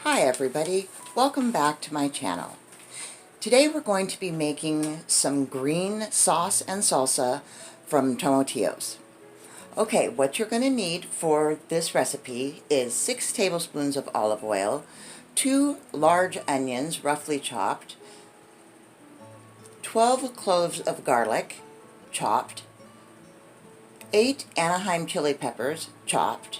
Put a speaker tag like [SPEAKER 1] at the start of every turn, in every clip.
[SPEAKER 1] Hi everybody, welcome back to my channel. Today we're going to be making some green sauce and salsa from tomatillos. Okay, what you're going to need for this recipe is 6 tablespoons of olive oil, 2 large onions roughly chopped, 12 cloves of garlic chopped, 8 Anaheim chili peppers chopped,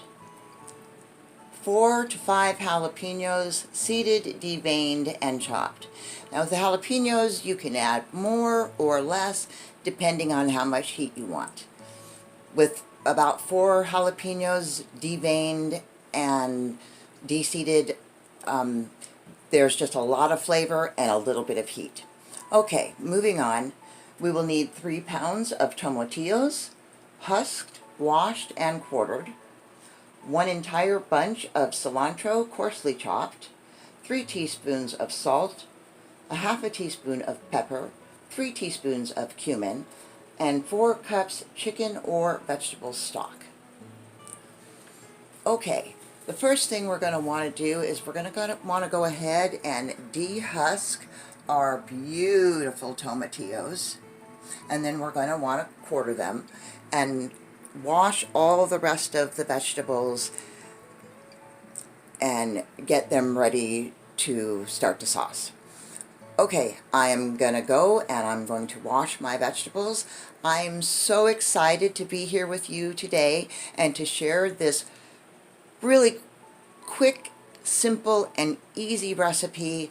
[SPEAKER 1] 4 to 5 jalapenos, seeded, deveined, and chopped. Now with the jalapenos, you can add more or less depending on how much heat you want. With about 4 jalapenos deveined and de-seeded, there's just a lot of flavor and a little bit of heat. Okay, moving on. We will need 3 pounds of tomatillos, husked, washed, and quartered, 1 entire bunch of cilantro coarsely chopped, 3 teaspoons of salt, a half a teaspoon of pepper, 3 teaspoons of cumin, and 4 cups chicken or vegetable stock. Okay, the first thing we're going to want to do is we're going to want to go ahead and dehusk our beautiful tomatillos, and then we're going to want to quarter them and wash all the rest of the vegetables and get them ready to start the sauce. Okay, I am going to go and I'm going to wash my vegetables. I'm so excited to be here with you today and to share this really quick, simple, and easy recipe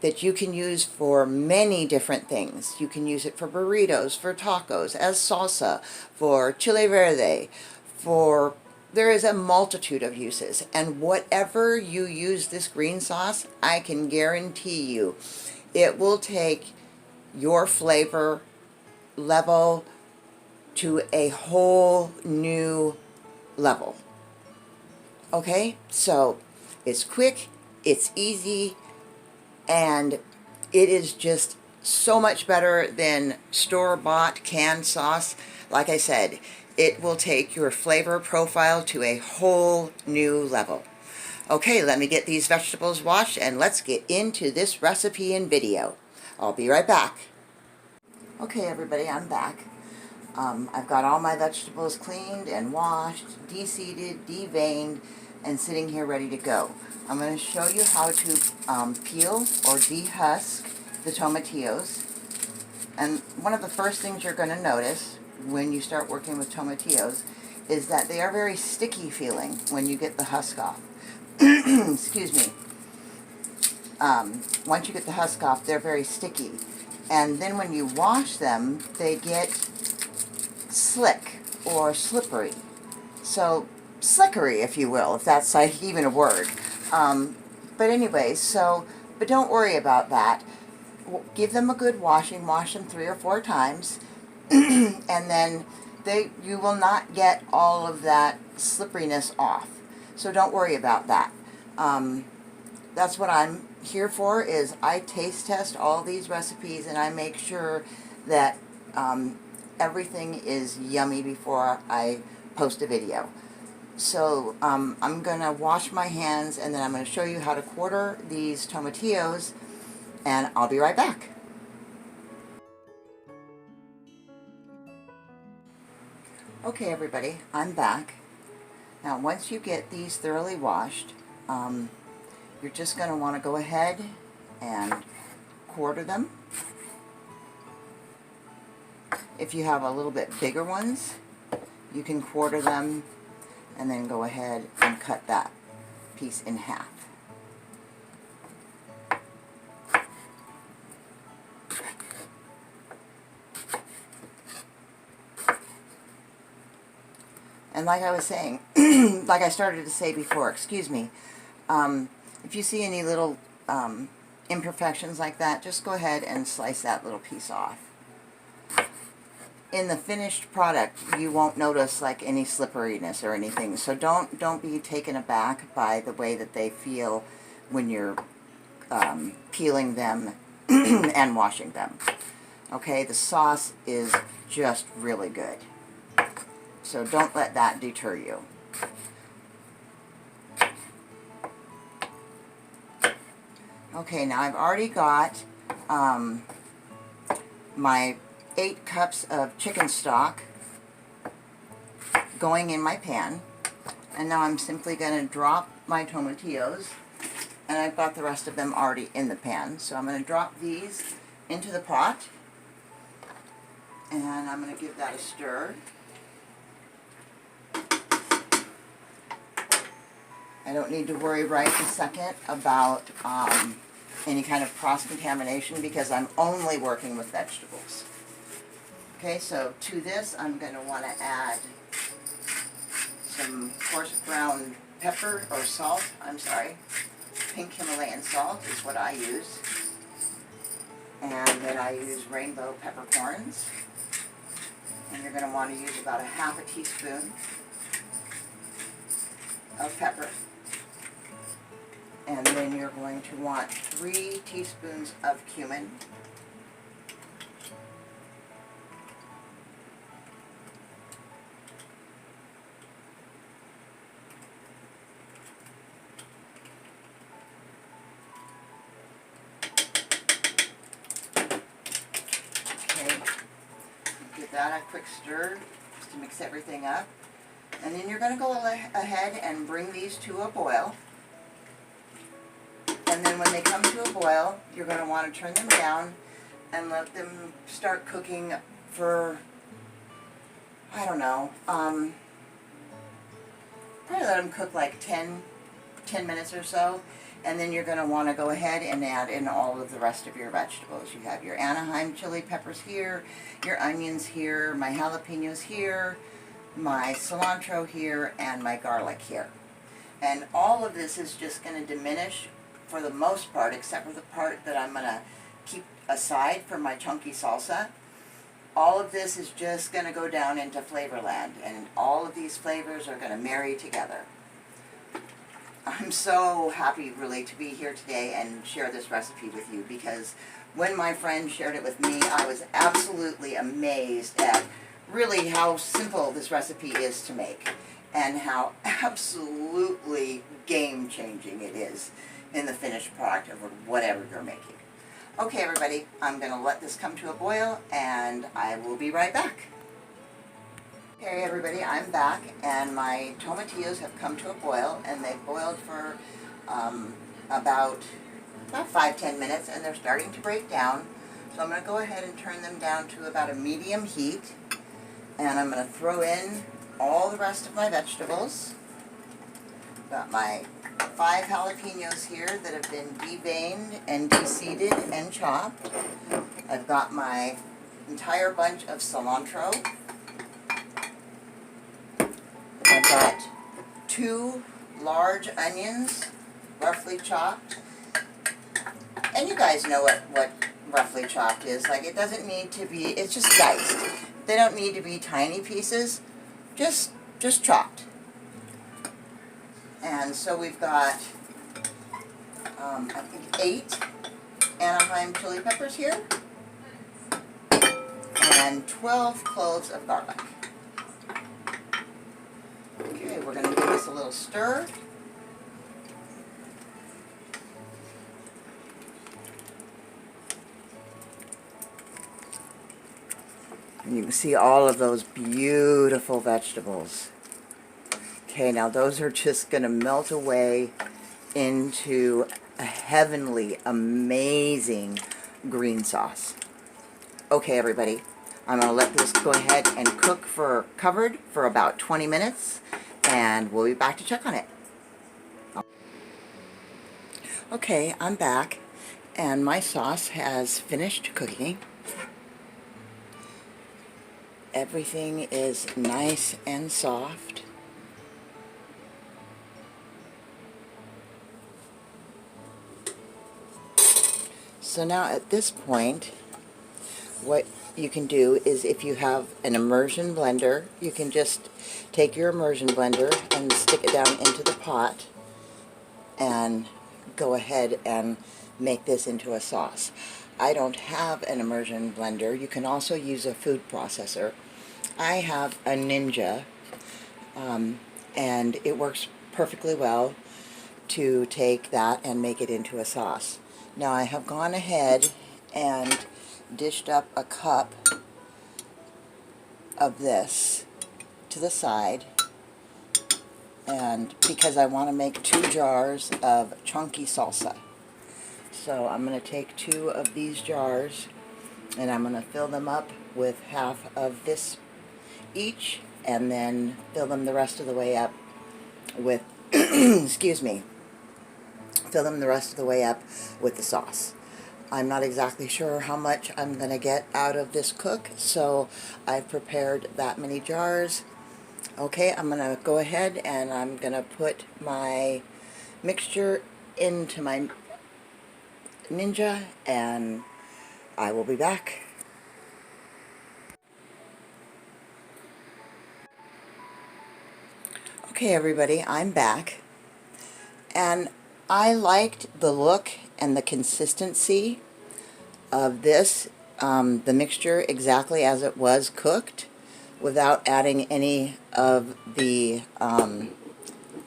[SPEAKER 1] that you can use for many different things. You can use it for burritos, for tacos, as salsa, for Chile Verde, there is a multitude of uses. And whatever you use this green sauce, I can guarantee you, it will take your flavor level to a whole new level. Okay, so it's quick, it's easy, and it is just so much better than store-bought canned sauce. Like I said, it will take your flavor profile to a whole new level. Okay, let me get these vegetables washed and let's get into this recipe and video. I'll be right back. Okay everybody, I'm back. I've got all my vegetables cleaned and washed, de-seeded, deveined, and sitting here ready to go. I'm going to show you how to peel or dehusk the tomatillos. And one of the first things you're going to notice when you start working with tomatillos is that they are very sticky feeling when you get the husk off. Excuse me. Once you get the husk off, they're very sticky. And then when you wash them, they get slick or slippery. So slickery, if you will, if that's like even a word. But anyway, but don't worry about that. Give them a good washing. Wash them 3 or 4 times, and then you will not get all of that slipperiness off. So don't worry about that. That's what I'm here for. Is I taste test all these recipes and I make sure that everything is yummy before I post a video. So I'm going to wash my hands and then I'm going to show you how to quarter these tomatillos, and I'll be right back. Okay everybody, I'm back. Now once you get these thoroughly washed, you're just going to want to go ahead and quarter them. If you have a little bit bigger ones, you can quarter them and then go ahead and cut that piece in half. And like I was saying, like I started to say before, excuse me, if you see any little imperfections like that, just go ahead and slice that little piece off. In the finished product, you won't notice like any slipperiness or anything, so don't be taken aback by the way that they feel when you're peeling them and washing them. Okay, the sauce is just really good, so don't let that deter you. Okay, now I've already got my 8 cups of chicken stock going in my pan. And now I'm simply going to drop my tomatillos, and I've got the rest of them already in the pan. So I'm going to drop these into the pot, and I'm going to give that a stir. I don't need to worry right this second about any kind of cross-contamination because I'm only working with vegetables. Okay, so to this I'm going to want to add some coarse ground pepper, or salt, I'm sorry. Pink Himalayan salt is what I use. And then I use rainbow peppercorns. And you're going to want to use about a half a teaspoon of pepper. And then you're going to want 3 teaspoons of cumin. Okay, give that a quick stir just to mix everything up. And then you're going to go ahead and bring these to a boil. And then when they come to a boil, you're going to want to turn them down and let them start cooking for, I don't know, probably let them cook like 10 minutes or so. And then you're going to want to go ahead and add in all of the rest of your vegetables. You have your Anaheim Chile peppers here, your onions here, my jalapenos here, my cilantro here, and my garlic here. And all of this is just going to diminish for the most part, except for the part that I'm going to keep aside for my chunky salsa. All of this is just going to go down into Flavorland, and all of these flavors are going to marry together. I'm so happy really to be here today and share this recipe with you, because when my friend shared it with me, I was absolutely amazed at really how simple this recipe is to make and how absolutely game-changing it is in the finished product of whatever you're making. Okay, everybody, I'm going to let this come to a boil, and I will be right back. Okay, everybody, I'm back, and my tomatillos have come to a boil, and they've boiled for about 5-10 minutes, and they're starting to break down. So I'm going to go ahead and turn them down to about a medium heat, and I'm going to throw in all the rest of my vegetables. Got my 5 jalapenos here that have been deveined and de-seeded and chopped. I've got my entire bunch of cilantro. I've got 2 large onions, roughly chopped. And you guys know what roughly chopped is. Like, it doesn't need to be, it's just diced. They don't need to be tiny pieces, just chopped. And so we've got, I think 8 Anaheim Chile peppers here, and 12 cloves of garlic. Okay, we're going to give this a little stir. And you can see all of those beautiful vegetables. Okay, now those are just going to melt away into a heavenly, amazing green sauce. Okay, everybody, I'm going to let this go ahead and cook covered for about 20 minutes, and we'll be back to check on it. Okay, I'm back, and my sauce has finished cooking. Everything is nice and soft. So now at this point, what you can do is, if you have an immersion blender, you can just take your immersion blender and stick it down into the pot and go ahead and make this into a sauce. I don't have an immersion blender. You can also use a food processor. I have a Ninja, and it works perfectly well to take that and make it into a sauce. Now I have gone ahead and dished up a cup of this to the side, and because I want to make 2 jars of chunky salsa. So I'm going to take 2 of these jars and I'm going to fill them up with half of this each, and then fill them the rest of the way up with excuse me, fill them the rest of the way up with the sauce. I'm not exactly sure how much I'm going to get out of this cook, so I've prepared that many jars. Okay, I'm going to go ahead and I'm going to put my mixture into my Ninja, and I will be back. Okay everybody, I'm back, and I liked the look and the consistency of this, the mixture exactly as it was cooked, without adding any of the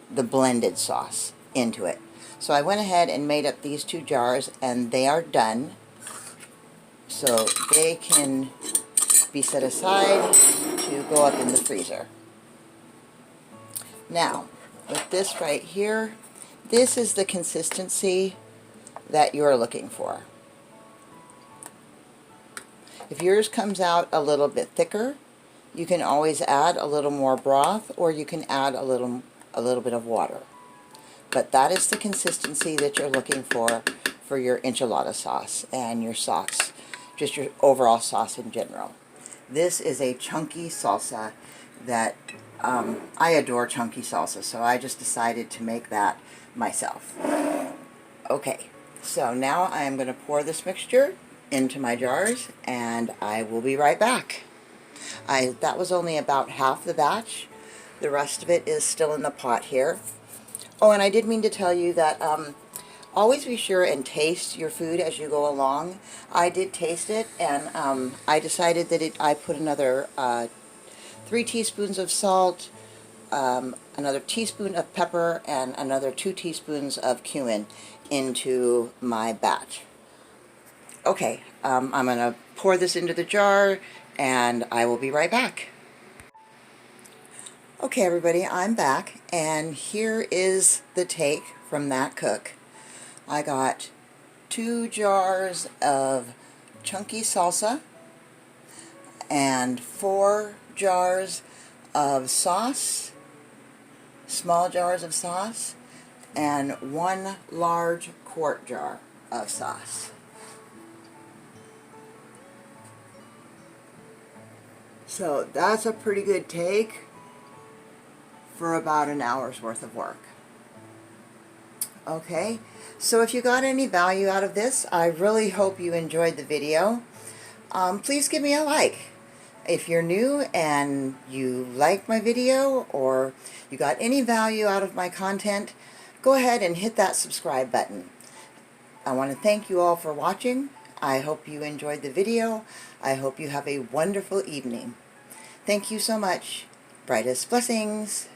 [SPEAKER 1] blended sauce into it. So I went ahead and made up these 2 jars, and they are done. So they can be set aside to go up in the freezer. Now, with this right here, this is the consistency that you're looking for. If yours comes out a little bit thicker, you can always add a little more broth, or you can add a little bit of water. But that is the consistency that you're looking for your enchilada sauce and your sauce, just your overall sauce in general. This is a chunky salsa that I adore chunky salsa, so I just decided to make that myself. Okay, so now I am going to pour this mixture into my jars, and I will be right back. That was only about half the batch. The rest of it is still in the pot here. Oh, and I did mean to tell you that always be sure and taste your food as you go along. I did taste it, and I decided that I put another 3 teaspoons of salt, another teaspoon of pepper, and another 2 teaspoons of cumin into my batch. Okay, I'm going to pour this into the jar, and I will be right back. Okay everybody, I'm back, and here is the take from that cook. I got 2 jars of chunky salsa and 4 jars of sauce, small jars of sauce, and 1 large quart jar of sauce. So that's a pretty good take for about an hour's worth of work. Okay, so if you got any value out of this, I really hope you enjoyed the video. Please give me a like. If you're new and you like my video, or you got any value out of my content, go ahead and hit that subscribe button. I want to thank you all for watching. I hope you enjoyed the video. I hope you have a wonderful evening. Thank you so much. Brightest blessings.